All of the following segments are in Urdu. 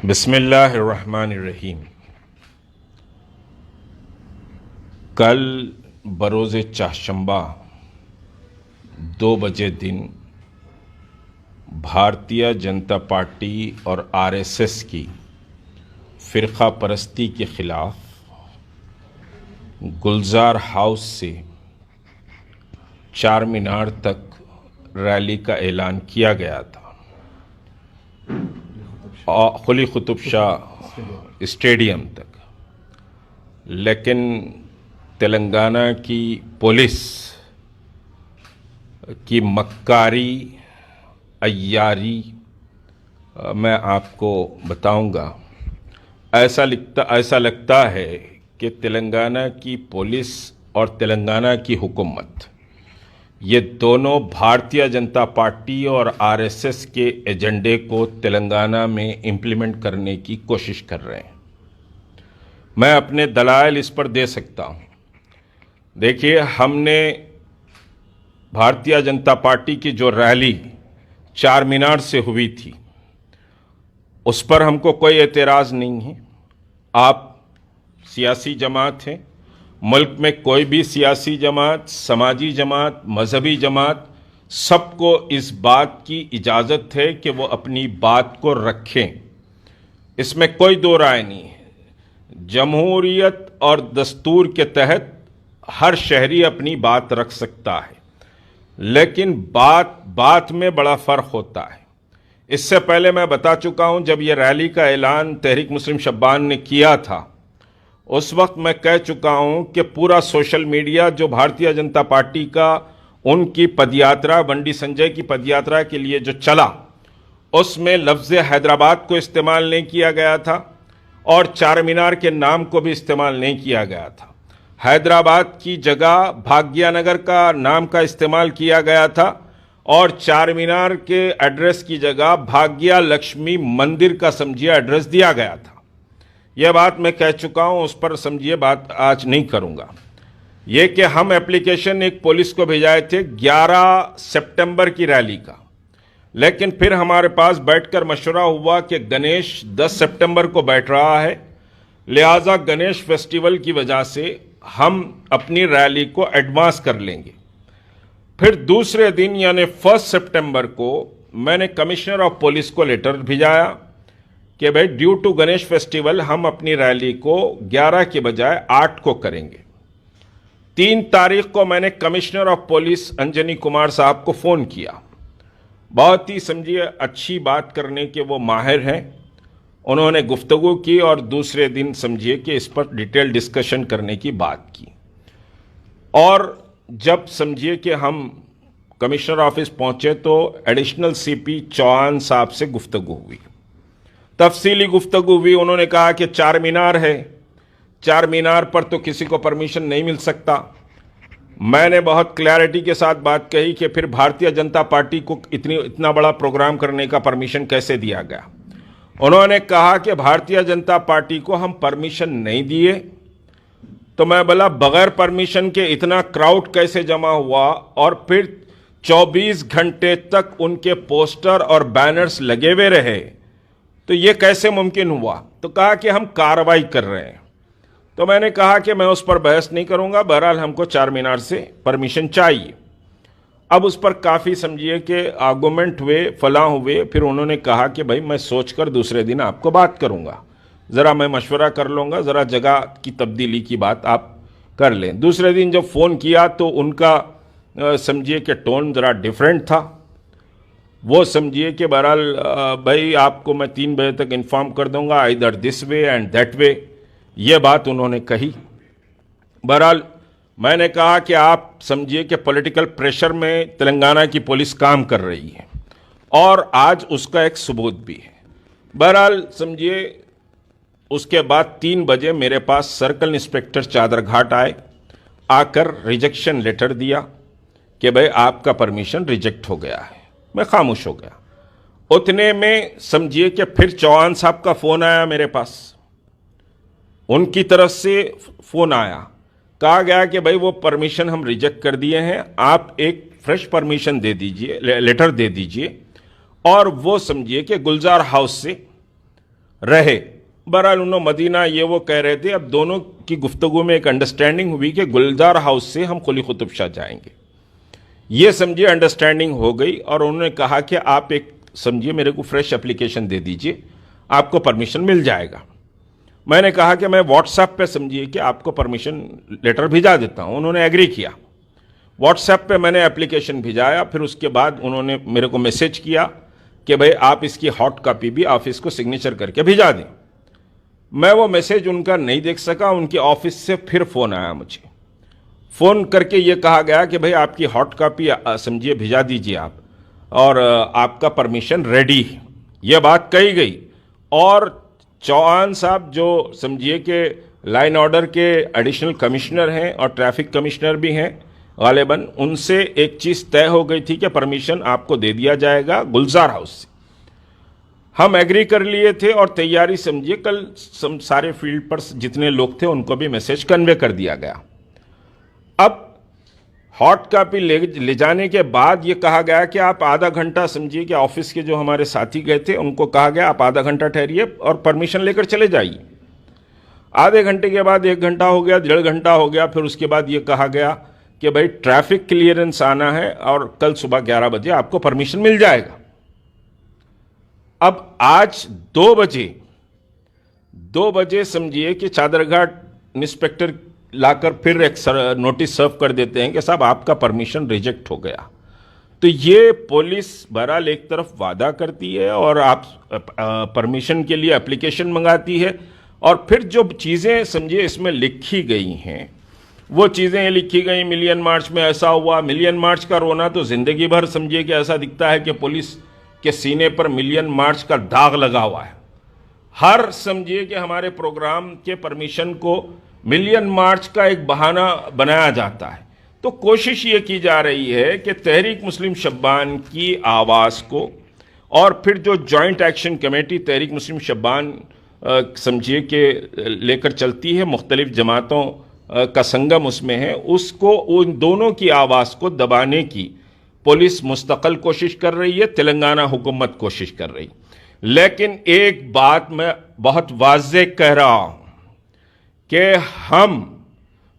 بسم اللہ الرحمن الرحیم۔ کل بروز چہارشنبہ 2 بجے دن بھارتیہ جنتا پارٹی اور RSS کی فرقہ پرستی کے خلاف گلزار ہاؤس سے چار مینار تک ریلی کا اعلان کیا گیا تھا۔ قلی قطب شاہ اسٹیڈیم تک، لیکن تلنگانہ کی پولیس کی مکاری عیاری میں آپ کو بتاؤں گا۔ ایسا لگتا ہے کہ تلنگانہ کی پولیس اور تلنگانہ کی حکومت یہ دونوں بھارتیہ جنتا پارٹی اور RSS کے ایجنڈے کو تلنگانہ میں امپلیمنٹ کرنے کی کوشش کر رہے ہیں۔ میں اپنے دلائل اس پر دے سکتا ہوں۔ دیکھیے، ہم نے بھارتیہ جنتا پارٹی کی جو ریلی چار مینار سے ہوئی تھی، اس پر ہم کو کوئی اعتراض نہیں ہے۔ آپ سیاسی جماعت ہیں، ملک میں کوئی بھی سیاسی جماعت، سماجی جماعت، مذہبی جماعت، سب کو اس بات کی اجازت ہے کہ وہ اپنی بات کو رکھیں، اس میں کوئی دو رائے نہیں ہے۔ جمہوریت اور دستور کے تحت ہر شہری اپنی بات رکھ سکتا ہے، لیکن بات میں بڑا فرق ہوتا ہے۔ اس سے پہلے میں بتا چکا ہوں، جب یہ ریلی کا اعلان تحریک مسلم شبان نے کیا تھا، اس وقت میں کہہ چکا ہوں کہ پورا سوشل میڈیا جو بھارتیہ جنتا پارٹی کا ان کی پدیاترا، بنڈی سنجے کی پدیاترا کے لیے جو چلا، اس میں لفظ حیدرآباد کو استعمال نہیں کیا گیا تھا اور چار مینار کے نام کو بھی استعمال نہیں کیا گیا تھا۔ حیدرآباد کی جگہ بھاگیہ نگر کا نام کا استعمال کیا گیا تھا اور چار مینار کے ایڈریس کی جگہ بھاگیہ لکشمی مندر کا سمجھیے ایڈریس دیا گیا تھا۔ یہ بات میں کہہ چکا ہوں، اس پر سمجھیے بات آج نہیں کروں گا۔ یہ کہ ہم اپلیکیشن ایک پولیس کو بھیجائے تھے 11 سپٹمبر کی ریلی کا، لیکن پھر ہمارے پاس بیٹھ کر مشورہ ہوا کہ گنیش 10 سپٹمبر کو بیٹھ رہا ہے، لہٰذا گنیش فیسٹیول کی وجہ سے ہم اپنی ریلی کو ایڈوانس کر لیں گے۔ پھر دوسرے دن یعنی 1 سپٹمبر کو میں نے کمشنر آف پولیس کو لیٹر بھیجایا کہ بھائی ڈیو ٹو گنیش فیسٹیول ہم اپنی ریلی کو 11 کے بجائے 8 کو کریں گے۔ 3 تاریخ کو میں نے commissioner of police Anjani Kumar صاحب کو فون کیا۔ بہت ہی سمجھیے اچھی بات کرنے کے وہ ماہر ہیں، انہوں نے گفتگو کی اور دوسرے دن سمجھیے کہ اس پر ڈیٹیل ڈسکشن کرنے کی بات کی، اور جب سمجھیے کہ ہم کمشنر آفس پہنچے تو ایڈیشنل CP چوہان صاحب سے گفتگو ہوئی، تفصیلی گفتگو ہوئی۔ انہوں نے کہا کہ چار مینار ہے، چار مینار پر تو کسی کو پرمیشن نہیں مل سکتا۔ میں نے بہت کلیئرٹی کے ساتھ بات کہی کہ پھر بھارتیہ جنتا پارٹی کو اتنا بڑا پروگرام کرنے کا پرمیشن کیسے دیا گیا؟ انہوں نے کہا کہ بھارتیہ جنتا پارٹی کو ہم پرمیشن نہیں دیے۔ تو میں بولا بغیر پرمیشن کے اتنا کراؤڈ کیسے جمع ہوا، اور پھر 24 گھنٹے تک ان کے پوسٹر اور بینرز لگے ہوئے رہے، تو یہ کیسے ممکن ہوا؟ تو کہا کہ ہم کارروائی کر رہے ہیں۔ تو میں نے کہا کہ میں اس پر بحث نہیں کروں گا، بہرحال ہم کو چار مینار سے پرمیشن چاہیے۔ اب اس پر کافی سمجھیے کہ آرگومنٹ ہوئے، فلاں ہوئے، پھر انہوں نے کہا کہ بھائی میں سوچ کر دوسرے دن آپ کو بات کروں گا، ذرا میں مشورہ کر لوں گا، ذرا جگہ کی تبدیلی کی بات آپ کر لیں۔ دوسرے دن جب فون کیا تو ان کا سمجھیے کہ ٹون ذرا ڈیفرنٹ تھا۔ وہ سمجھیے کہ بہرحال بھائی آپ کو میں 3 بجے تک انفارم کر دوں گا، either this way and that way, یہ بات انہوں نے کہی۔ بہرحال میں نے کہا کہ آپ سمجھیے کہ پولیٹیکل پریشر میں تلنگانہ کی پولیس کام کر رہی ہے، اور آج اس کا ایک ثبوت بھی ہے۔ بہرحال سمجھیے اس کے بعد 3 بجے میرے پاس سرکل انسپکٹر چادر گھاٹ آئے، آ کر ریجیکشن لیٹر دیا کہ بھائی آپ کا پرمیشن ریجیکٹ ہو گیا ہے۔ میں خاموش ہو گیا۔ اتنے میں سمجھیے کہ پھر چوہان صاحب کا فون آیا میرے پاس، ان کی طرف سے فون آیا، کہا گیا کہ بھائی وہ پرمیشن ہم ریجیکٹ کر دیے ہیں، آپ ایک فریش پرمیشن دے دیجئے، لیٹر دے دیجئے، اور وہ سمجھیے کہ گلزار ہاؤس سے رہے. بہرحال انہوں مدینہ یہ وہ کہہ رہے تھے. اب دونوں کی گفتگو میں ایک انڈرسٹینڈنگ ہوئی کہ گلزار ہاؤس سے ہم قلی قطب شاہ جائیں گے. یہ سمجھیے انڈرسٹینڈنگ ہو گئی اور انہوں نے کہا کہ آپ ایک سمجھیے میرے کو فریش اپلیکیشن دے دیجئے, آپ کو پرمیشن مل جائے گا. میں نے کہا کہ میں واٹس ایپ پہ سمجھیے کہ آپ کو پرمیشن لیٹر بھیجا دیتا ہوں. انہوں نے ایگری کیا. واٹس ایپ پہ میں نے اپلیکیشن بھیجایا. پھر اس کے بعد انہوں نے میرے کو میسج کیا کہ بھئی آپ اس کی ہاٹ کاپی بھی آفس کو سگنیچر کر کے بھیجا دیں. میں وہ میسج ان کا نہیں دیکھ سکا. ان کے آفس سے پھر فون آیا مجھے. فون کر کے یہ کہا گیا کہ بھئی آپ کی ہاٹ کاپی سمجھیے بھیجا دیجئے آپ, اور آپ کا پرمیشن ریڈی ہے. یہ بات کہی گئی. اور چوہان صاحب جو سمجھیے کہ لائن آرڈر کے ایڈیشنل کمشنر ہیں اور ٹریفک کمشنر بھی ہیں غالباً, ان سے ایک چیز طے ہو گئی تھی کہ پرمیشن آپ کو دے دیا جائے گا گلزار ہاؤس سے. ہم ایگری کر لیے تھے اور تیاری سمجھیے کل سارے فیلڈ پر جتنے لوگ تھے ان کو بھی میسج کنوے کر دیا گیا. اب ہاٹ کاپی لے جانے کے بعد یہ کہا گیا کہ آپ آدھا گھنٹہ سمجھیے کہ آفس کے جو ہمارے ساتھی گئے تھے ان کو کہا گیا آپ آدھا گھنٹہ ٹھہریے اور پرمیشن لے کر چلے جائیے. آدھے گھنٹے کے بعد 1 گھنٹہ ہو گیا, 1.5 گھنٹہ ہو گیا. پھر اس کے بعد یہ کہا گیا کہ بھائی ٹریفک کلیئرنس آنا ہے اور کل صبح 11 بجے آپ کو پرمیشن مل جائے گا. اب آج 2 بجے سمجھیے کہ چادر گھاٹ انسپیکٹر لا کر پھر ایک نوٹس سرو کر دیتے ہیں کہ صاحب آپ کا پرمیشن ریجیکٹ ہو گیا. تو یہ پولیس بہرحال ایک طرف وعدہ کرتی ہے اور آپ پرمیشن کے لیے اپلیکیشن منگاتی ہے, اور پھر جو چیزیں سمجھیے اس میں لکھی گئی ہیں وہ چیزیں یہ لکھی گئی ملین مارچ میں ایسا ہوا. ملین مارچ کا رونا تو زندگی بھر سمجھیے کہ ایسا دکھتا ہے کہ پولیس کے سینے پر ملین مارچ کا داغ لگا ہوا ہے. ہر سمجھیے کہ ہمارے پروگرام کے پرمیشن کو ملین مارچ کا ایک بہانہ بنایا جاتا ہے. تو کوشش یہ کی جا رہی ہے کہ تحریک مسلم شبان کی آواز کو, اور پھر جو جوائنٹ ایکشن کمیٹی تحریک مسلم شبان سمجھیے کہ لے کر چلتی ہے, مختلف جماعتوں کا سنگم اس میں ہے, اس کو ان دونوں کی آواز کو دبانے کی پولیس مستقل کوشش کر رہی ہے, تلنگانہ حکومت کوشش کر رہی. لیکن ایک بات میں بہت واضح کہہ رہا ہوں کہ ہم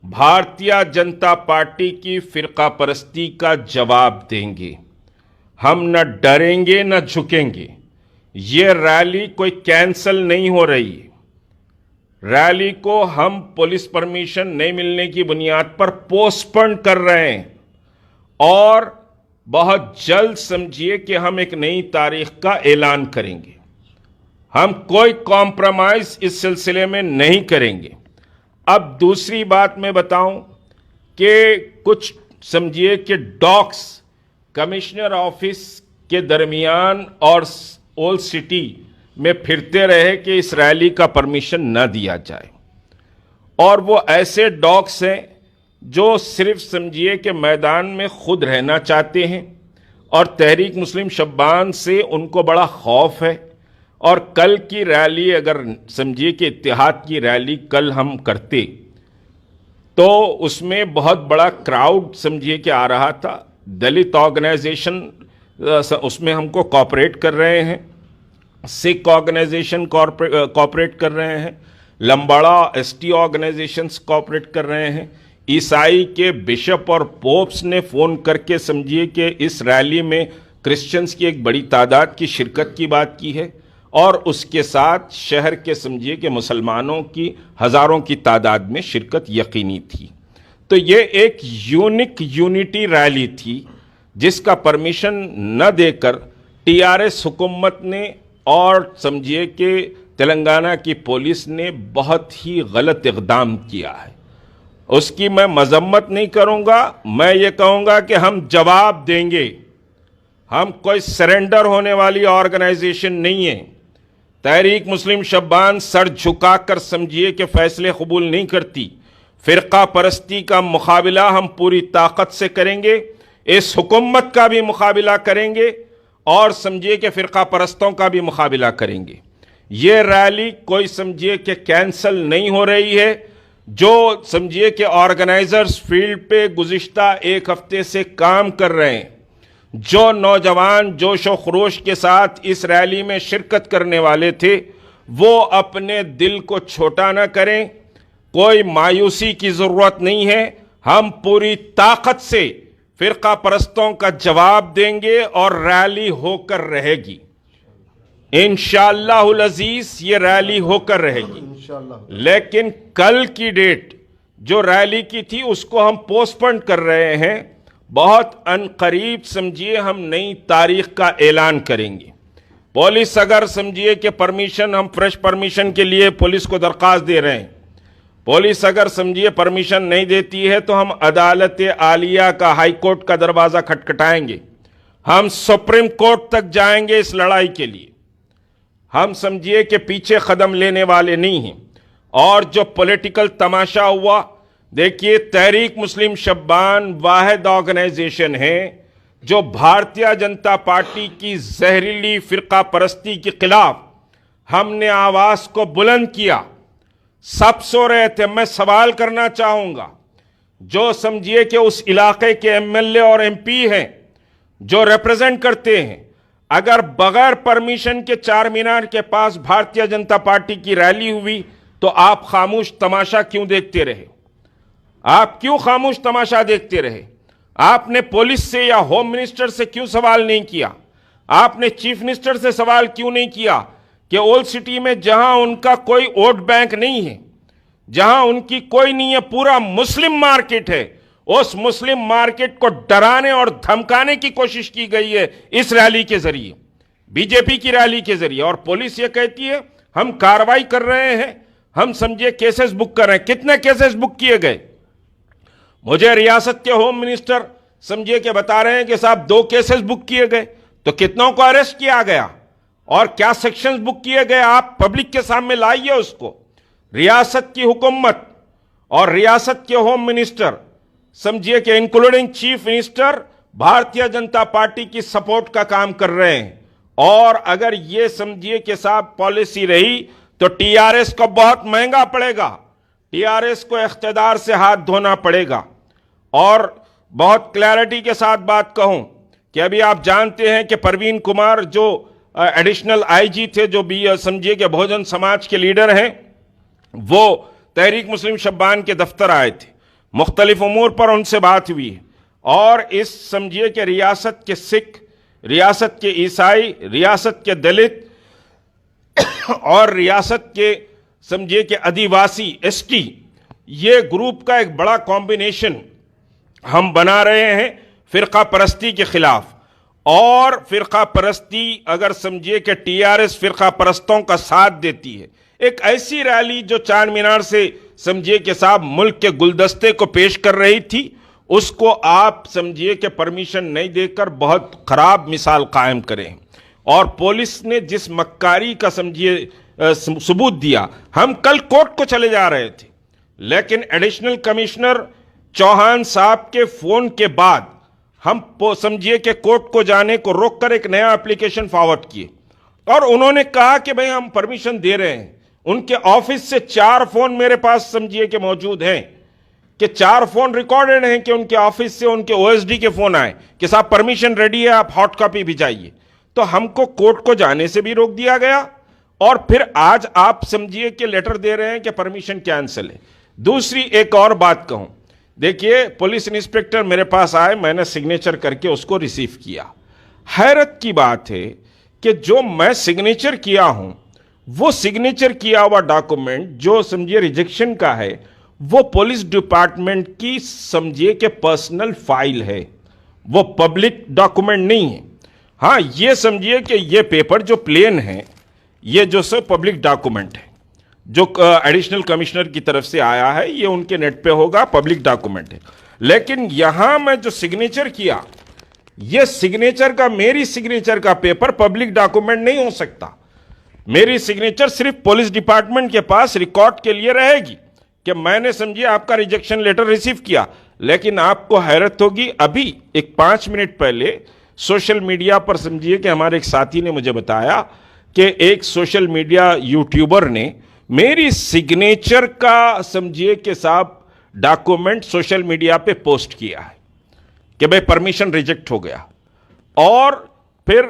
بھارتیہ جنتا پارٹی کی فرقہ پرستی کا جواب دیں گے. ہم نہ ڈریں گے نہ جھکیں گے. یہ ریلی کوئی کینسل نہیں ہو رہی. ریلی کو ہم پولیس پرمیشن نہیں ملنے کی بنیاد پر پوسٹ پون کر رہے ہیں, اور بہت جلد سمجھیے کہ ہم ایک نئی تاریخ کا اعلان کریں گے. ہم کوئی کمپرومائز اس سلسلے میں نہیں کریں گے. اب دوسری بات میں بتاؤں کہ کچھ سمجھیے کہ ڈاکس کمشنر آفس کے درمیان اور اولڈ سٹی میں پھرتے رہے کہ اس ریلی کا پرمیشن نہ دیا جائے. اور وہ ایسے ڈاکس ہیں جو صرف سمجھیے کہ میدان میں خود رہنا چاہتے ہیں, اور تحریک مسلم شبان سے ان کو بڑا خوف ہے. اور کل کی ریلی اگر سمجھیے کہ اتحاد کی ریلی کل ہم کرتے تو اس میں بہت بڑا کراؤڈ سمجھیے کہ آ رہا تھا. دلت آرگنائزیشن اس میں ہم کو کوآپریٹ کر رہے ہیں, سکھ آرگنائزیشن کوآپریٹ کر رہے ہیں, لمباڑا ایس ٹی آرگنائزیشنز کوآپریٹ کر رہے ہیں. عیسائی کے بشپ اور پوپس نے فون کر کے سمجھیے کہ اس ریلی میں کرسچنز کی ایک بڑی تعداد کی شرکت کی بات کی ہے, اور اس کے ساتھ شہر کے سمجھیے کہ مسلمانوں کی ہزاروں کی تعداد میں شرکت یقینی تھی. تو یہ ایک یونٹی ریلی تھی جس کا پرمیشن نہ دے کر ٹی آر ایس حکومت نے اور سمجھیے کہ تلنگانہ کی پولیس نے بہت ہی غلط اقدام کیا ہے. اس کی میں مذمت نہیں کروں گا, میں یہ کہوں گا کہ ہم جواب دیں گے. ہم کوئی سرنڈر ہونے والی آرگنائزیشن نہیں ہے. تحریک مسلم شبان سر جھکا کر سمجھیے کہ فیصلے قبول نہیں کرتی. فرقہ پرستی کا مقابلہ ہم پوری طاقت سے کریں گے, اس حکومت کا بھی مقابلہ کریں گے, اور سمجھیے کہ فرقہ پرستوں کا بھی مقابلہ کریں گے. یہ ریلی کوئی سمجھیے کہ کینسل نہیں ہو رہی ہے. جو سمجھیے کہ آرگنائزرز فیلڈ پہ گزشتہ 1 ہفتے سے کام کر رہے ہیں, جو نوجوان جوش و خروش کے ساتھ اس ریلی میں شرکت کرنے والے تھے, وہ اپنے دل کو چھوٹا نہ کریں. کوئی مایوسی کی ضرورت نہیں ہے. ہم پوری طاقت سے فرقہ پرستوں کا جواب دیں گے اور ریلی ہو کر رہے گی. انشاءاللہ العزیز یہ ریلی ہو کر رہے گی. لیکن کل کی ڈیٹ جو ریلی کی تھی اس کو ہم پوسٹ پون کر رہے ہیں. بہت ان قریب سمجھیے ہم نئی تاریخ کا اعلان کریں گے. پولیس اگر سمجھیے کہ پرمیشن، ہم فریش پرمیشن کے لیے پولیس کو درخواست دے رہے ہیں، پولیس اگر سمجھیے پرمیشن نہیں دیتی ہے تو ہم عدالت عالیہ کا، ہائی کورٹ کا دروازہ کھٹکھٹائیں گے. ہم سپریم کورٹ تک جائیں گے اس لڑائی کے لیے. ہم سمجھیے کہ پیچھے قدم لینے والے نہیں ہیں. اور جو پولیٹیکل تماشا ہوا، دیکھیے تحریک مسلم شبان واحد آرگنائزیشن ہے جو بھارتیہ جنتا پارٹی کی زہریلی فرقہ پرستی کے خلاف ہم نے آواز کو بلند کیا. سب سو رہے تھے. میں سوال کرنا چاہوں گا جو سمجھیے کہ اس علاقے کے ایم ایل اے اور ایم پی ہیں جو ریپرزینٹ کرتے ہیں، اگر بغیر پرمیشن کے چار مینار کے پاس بھارتیہ جنتا پارٹی کی ریلی ہوئی تو آپ خاموش تماشا کیوں دیکھتے رہے؟ آپ کیوں خاموش تماشا دیکھتے رہے؟ آپ نے پولیس سے یا ہوم منسٹر سے کیوں سوال نہیں کیا؟ آپ نے چیف منسٹر سے سوال کیوں نہیں کیا کہ اولڈ سٹی میں جہاں ان کا کوئی ووٹ بینک نہیں ہے، جہاں ان کی کوئی نہیں ہے، پورا مسلم مارکیٹ ہے، اس مسلم مارکیٹ کو ڈرانے اور دھمکانے کی کوشش کی گئی ہے اس ریلی کے ذریعے، بی جے پی کی ریلی کے ذریعے. اور پولیس یہ کہتی ہے ہم کارروائی کر رہے ہیں، ہم سمجھے کیسز بک کر رہے ہیں. کتنے کیسز بک کیے گئے؟ مجھے ریاست کے ہوم منسٹر سمجھے کہ بتا رہے ہیں کہ صاحب 2 کیسز بک کیے گئے. تو کتنوں کو اریسٹ کیا گیا اور کیا سیکشنز بک کیے گئے؟ آپ پبلک کے سامنے لائیے اس کو. ریاست کی حکومت اور ریاست کے ہوم منسٹر سمجھیے کہ including chief minister Bharatiya Janata party کی سپورٹ کا کام کر رہے ہیں. اور اگر یہ سمجھیے کہ صاحب پالیسی رہی تو ٹی آر ایس کو بہت مہنگا پڑے گا. ٹی آر ایس کو اقتدار سے ہاتھ دھونا پڑے گا. اور بہت کلیئرٹی کے ساتھ بات کہوں کہ ابھی آپ جانتے ہیں کہ پروین کمار جو ایڈیشنل آئی جی تھے، جو بھی سمجھیے کہ بہوجن سماج کے لیڈر ہیں، وہ تحریک مسلم شبان کے دفتر آئے تھے. مختلف امور پر ان سے بات ہوئی ہے. اور اس سمجھیے کہ ریاست کے سکھ، ریاست کے عیسائی، ریاست کے دلت اور ریاست کے سمجھیے کہ آدیواسی، ایس ٹی، یہ گروپ کا ایک بڑا کمبینیشن ہم بنا رہے ہیں فرقہ پرستی کے خلاف. اور فرقہ پرستی اگر سمجھیے کہ ٹی آر ایس فرقہ پرستوں کا ساتھ دیتی ہے، ایک ایسی ریلی جو چار مینار سے سمجھیے کہ صاحب ملک کے گلدستے کو پیش کر رہی تھی، اس کو آپ سمجھیے کہ پرمیشن نہیں دے کر بہت خراب مثال قائم کریں. اور پولیس نے جس مکاری کا سمجھیے ثبوت دیا، ہم کل کورٹ کو چلے جا رہے تھے لیکن ایڈیشنل کمشنر چوہان صاحب کے فون کے بعد ہم سمجھیے کہ کورٹ کو جانے کو روک کر ایک نیا اپلیکیشن فارورڈ کیے. اور انہوں نے کہا کہ بھئی ہم پرمیشن دے رہے ہیں. ان کے آفس سے 4 فون میرے پاس سمجھیے کہ موجود ہیں، کہ 4 فون ریکارڈڈ ہیں کہ ان کے آفس سے ان کے او ایس ڈی کے فون آئے کہ صاحب پرمیشن ریڈی ہے، آپ ہاٹ کاپی بھیجائیے. تو ہم کو کورٹ کو جانے سے بھی روک دیا گیا اور پھر آج آپ سمجھیے کہ لیٹر دے رہے ہیں کہ پرمیشن کینسل ہے. دوسری ایک اور بات کہوں، دیکھیے پولیس انسپیکٹر میرے پاس آئے، میں نے سگنیچر کر کے اس کو ریسیو کیا. حیرت کی بات ہے کہ جو میں سگنیچر کیا ہوں، وہ سگنیچر کیا ہوا ڈاکومنٹ جو سمجھیے ریجیکشن کا ہے، وہ پولیس ڈپارٹمنٹ کی سمجھیے کہ پرسنل فائل ہے، وہ پبلک ڈاکومنٹ نہیں ہے. ہاں یہ سمجھیے کہ یہ پیپر جو پلین ہے، یہ جو سب پبلک ڈاکومنٹ ہے جو ایڈیشنل کمشنر کی طرف سے آیا ہے، یہ ان کے نیٹ پہ ہوگا، پبلک ڈاکومنٹ ہے. لیکن یہاں میں جو سگنیچر کیا، یہ سگنیچر کا، میری سگنیچر کا پیپر پبلک ڈاکومنٹ نہیں ہو سکتا. میری سگنیچر صرف پولیس ڈپارٹمنٹ کے پاس ریکارڈ کے لیے رہے گی کہ میں نے سمجھیے آپ کا ریجیکشن لیٹر ریسیو کیا. لیکن آپ کو حیرت ہوگی، ابھی ایک 5 منٹ پہلے سوشل میڈیا پر سمجھیے کہ ہمارے ایک ساتھی نے مجھے بتایا کہ ایک سوشل میڈیا یوٹیوبر نے میری سگنیچر کا سمجھیے کہ صاحب ڈاکومنٹ سوشل میڈیا پہ پوسٹ کیا ہے کہ بھئی پرمیشن ریجیکٹ ہو گیا. اور پھر